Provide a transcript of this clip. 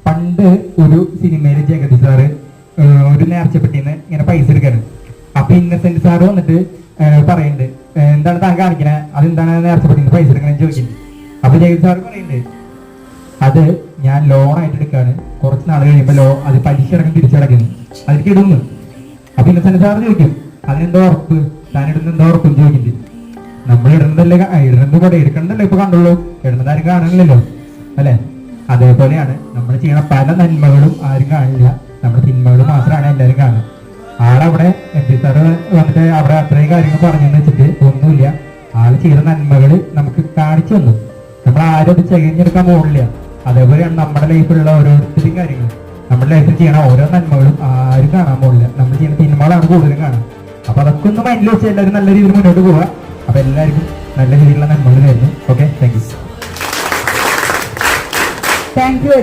പണ്ട് ഒരു സിനിമയില് ജഗതി സാറ് ഒരു നേർച്ചപ്പെട്ടിന്ന് ഇങ്ങനെ പൈസ എടുക്കാണ്. അപ്പൊ ഇന്നസെന്റ് സാറ് വന്നിട്ട് പറയുന്നുണ്ട്, എന്താണ് താൻ കാണിക്കണേ, അതെന്താണ് നേർച്ചപ്പെട്ടിന്ന് പൈസ എടുക്കണെന്ന് ചോദിക്കുന്നത്. അപ്പൊ ജഗതി സാറ് പറയുന്നുണ്ട്, അത് ഞാൻ ലോണായിട്ട് എടുക്കാണ്, കുറച്ച് നാൾ കഴിയുമ്പോ അത് പലിശ അടക്കം തിരിച്ചടക്കുന്നു, അതിലേക്ക് ഇടുന്നു. അപ്പൊ ഇന്നസെന്റ് സാറ് ചോദിക്കും, അതിനെന്തോ ഉറപ്പ്, താൻ ഇടുന്ന എന്തോ ഉറപ്പെന്ന് ചോദിക്കുന്നത്. നമ്മൾ ഇടുന്നതല്ലേ, ഇടുന്നത് കൂടെ എടുക്കണതല്ലേ ഇപ്പൊ കണ്ടുള്ളൂ, ഇടുന്നത് ആരും കാണുന്നില്ലല്ലോ അല്ലെ. അതേപോലെയാണ് നമ്മൾ ചെയ്യുന്ന പല നന്മകളും ആരും കാണില്ല, നമ്മുടെ തിന്മകൾ മാത്രമാണ് എല്ലാവരും കാണുക. ആളവിടെ MP സാറ് വന്നിട്ട് അവിടെ അത്രയും കാര്യങ്ങൾ പറഞ്ഞെന്ന് വെച്ചിട്ട് ഒന്നുമില്ല, ആള് ചെയ്ത നന്മകൾ നമുക്ക് കാണിച്ചു തന്നു, നമ്മൾ ആരും അത് തികഞ്ഞെടുക്കാൻ പോകില്ല. അതേപോലെയാണ് നമ്മുടെ ലൈഫിലുള്ള ഓരോരുത്തരും കാര്യങ്ങൾ, നമ്മുടെ ലൈഫിൽ ചെയ്യണ ഓരോ നന്മകളും ആരും കാണാൻ പോകില്ല, നമ്മൾ ചെയ്യുന്ന തിന്മകളാണ് കൂടുതലും കാണുക. അപ്പൊ അതൊക്കെ ഒന്ന് മൈൻഡിൽ വെച്ച് എല്ലാവരും നല്ല രീതിയിൽ മുന്നോട്ട് പോവുക. അപ്പൊ എല്ലാവർക്കും നല്ല രീതിയിലുള്ള നന്മകൾ നേരുന്നു. Okay, thank you.